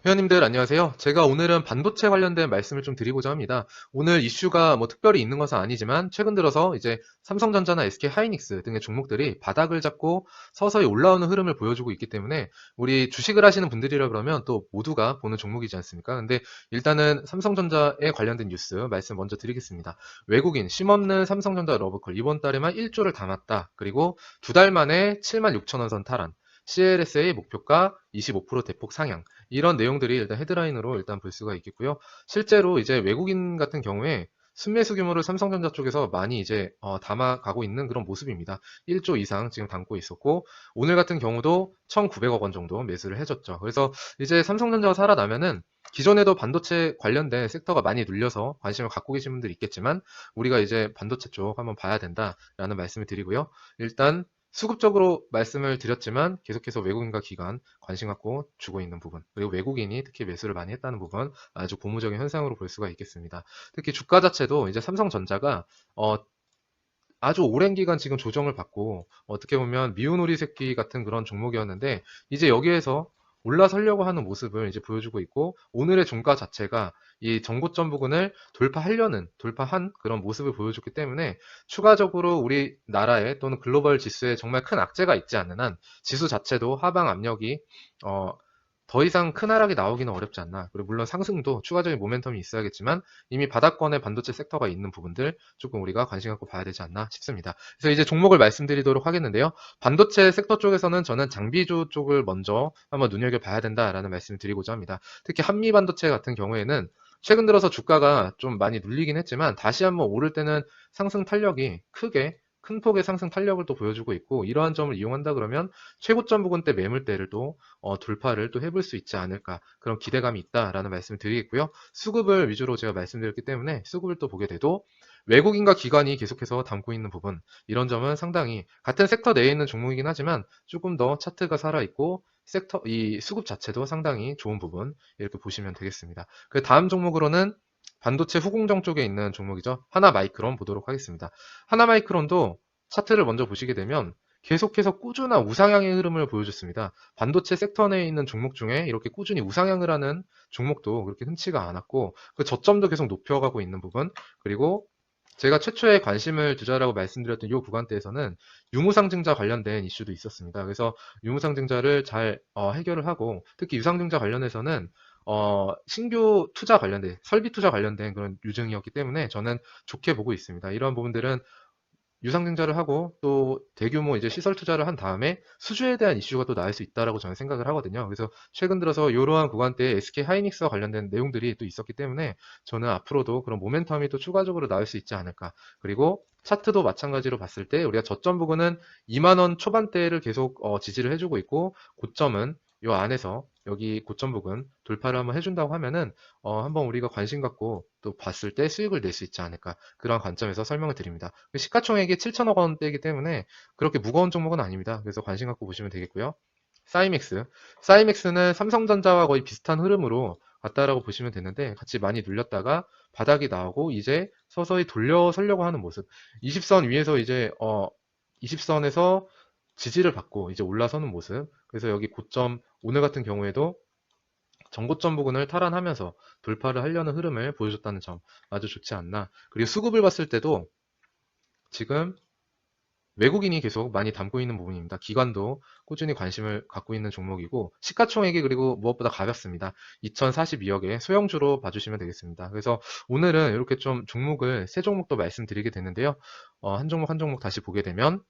회원님들 안녕하세요. 제가 오늘은 반도체 관련된 말씀을 좀 드리고자 합니다. 오늘 이슈가 뭐 특별히 있는 것은 아니지만 최근 들어서 이제 삼성전자나 SK 하이닉스 등의 종목들이 바닥을 잡고 서서히 올라오는 흐름을 보여주고 있기 때문에 우리 주식을 하시는 분들이라 그러면 또 모두가 보는 종목이지 않습니까? 근데 일단은 삼성전자에 관련된 뉴스 말씀 먼저 드리겠습니다. 외국인 쉼없는 삼성전자 러브콜 이번 달에만 1조를 담았다. 그리고 두 달 만에 7만 6천 원 선 탈환. CLSA 목표가 25% 대폭 상향. 이런 내용들이 일단 헤드라인으로 일단 볼 수가 있겠고요. 실제로 이제 외국인 같은 경우에 순매수 규모를 삼성전자 쪽에서 많이 이제 담아가고 있는 그런 모습입니다. 1조 이상 지금 담고 있었고 오늘 같은 경우도 1,900억 원 정도 매수를 해줬죠. 그래서 이제 삼성전자가 살아나면은 기존에도 반도체 관련된 섹터가 많이 눌려서 관심을 갖고 계신 분들이 있겠지만 우리가 이제 반도체 쪽 한번 봐야 된다라는 말씀을 드리고요. 일단 수급적으로 말씀을 드렸지만 계속해서 외국인과 기관 관심 갖고 주고 있는 부분, 그리고 외국인이 특히 매수를 많이 했다는 부분 아주 고무적인 현상으로 볼 수가 있겠습니다. 특히 주가 자체도 이제 삼성전자가 아주 오랜 기간 지금 조정을 받고 어떻게 보면 미운 오리 새끼 같은 그런 종목이었는데 이제 여기에서 올라서려고 하는 모습을 이제 보여주고 있고 오늘의 종가 자체가 이 전고점 부근을 돌파한 그런 모습을 보여줬기 때문에 추가적으로 우리나라에 또는 글로벌 지수에 정말 큰 악재가 있지 않는 한 지수 자체도 하방 압력이 어, 더 이상 큰 하락이 나오기는 어렵지 않나. 그리고 물론 상승도 추가적인 모멘텀이 있어야겠지만 이미 바닥권에 반도체 섹터가 있는 부분들 조금 우리가 관심 갖고 봐야 되지 않나 싶습니다. 그래서 이제 종목을 말씀드리도록 하겠는데요. 반도체 섹터 쪽에서는 저는 장비주 쪽을 먼저 한번 눈여겨봐야 된다라는 말씀을 드리고자 합니다. 특히 한미 반도체 같은 경우에는 최근 들어서 주가가 좀 많이 눌리긴 했지만 다시 한번 오를 때는 상승 탄력이 큰 폭의 상승 탄력을 또 보여주고 있고 이러한 점을 이용한다 그러면 최고점 부근 때 매물대를 또 돌파를 또 해볼 수 있지 않을까 그런 기대감이 있다라는 말씀을 드리겠고요. 수급을 위주로 제가 말씀드렸기 때문에 수급을 또 보게 돼도 외국인과 기관이 계속해서 담고 있는 부분 이런 점은 상당히 같은 섹터 내에 있는 종목이긴 하지만 조금 더 차트가 살아있고 이 수급 자체도 상당히 좋은 부분 이렇게 보시면 되겠습니다. 그 다음 종목으로는 반도체 후공정 쪽에 있는 종목이죠. 하나마이크론 보도록 하겠습니다. 하나마이크론도 차트를 먼저 보시게 되면 계속해서 꾸준한 우상향의 흐름을 보여줬습니다. 반도체 섹터 내에 있는 종목 중에 이렇게 꾸준히 우상향을 하는 종목도 그렇게 흔치가 않았고 그 저점도 계속 높여가고 있는 부분 그리고 제가 최초에 관심을 두자라고 말씀드렸던 이 구간대에서는 유무상증자 관련된 이슈도 있었습니다. 그래서 유무상증자를 잘 해결을 하고 특히 유상증자 관련해서는 신규 투자 관련된 설비 투자 관련된 그런 유증이었기 때문에 저는 좋게 보고 있습니다. 이러한 부분들은 유상증자를 하고 또 대규모 이제 시설 투자를 한 다음에 수주에 대한 이슈가 또 나올 수 있다라고 저는 생각을 하거든요. 그래서 최근 들어서 이러한 구간대에 SK 하이닉스와 관련된 내용들이 또 있었기 때문에 저는 앞으로도 그런 모멘텀이 또 추가적으로 나올 수 있지 않을까. 그리고 차트도 마찬가지로 봤을 때 우리가 저점 부근은 2만 원 초반대를 계속 지지를 해주고 있고 고점은 요 안에서 여기 고점 부근 돌파를 한번 해준다고 하면은 한번 우리가 관심 갖고 또 봤을 때 수익을 낼 수 있지 않을까 그런 관점에서 설명을 드립니다. 시가총액이 7천억 원대이기 때문에 그렇게 무거운 종목은 아닙니다. 그래서 관심 갖고 보시면 되겠고요. 사이맥스는 삼성전자와 거의 비슷한 흐름으로 갔다라고 보시면 되는데 같이 많이 눌렸다가 바닥이 나오고 이제 서서히 돌려서려고 하는 모습. 20선 위에서 이제 20선에서 지지를 받고 이제 올라서는 모습. 그래서 여기 고점 오늘 같은 경우에도 전고점 부근을 탈환하면서 돌파를 하려는 흐름을 보여줬다는 점 아주 좋지 않나. 그리고 수급을 봤을 때도 지금 외국인이 계속 많이 담고 있는 부분입니다. 기관도 꾸준히 관심을 갖고 있는 종목이고 시가총액이 그리고 무엇보다 가볍습니다. 2042억의 소형주로 봐주시면 되겠습니다. 그래서 오늘은 이렇게 좀 종목을 세 종목도 말씀드리게 되는데요. 한 종목 한 종목 다시 보게 되면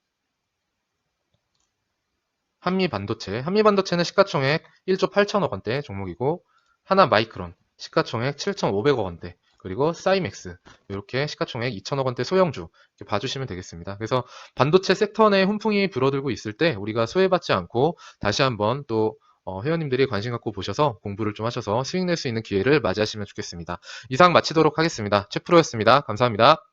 한미반도체는 시가총액 1조 8천억 원대 종목이고 하나마이크론 시가총액 7,500억 원대 그리고 사이맥스 이렇게 시가총액 2천억 원대 소형주 이렇게 봐주시면 되겠습니다. 그래서 반도체 섹터 내에 훈풍이 불어들고 있을 때 우리가 소외받지 않고 다시 한번 또 회원님들이 관심 갖고 보셔서 공부를 좀 하셔서 수익 낼 수 있는 기회를 맞이하시면 좋겠습니다. 이상 마치도록 하겠습니다. 최프로였습니다. 감사합니다.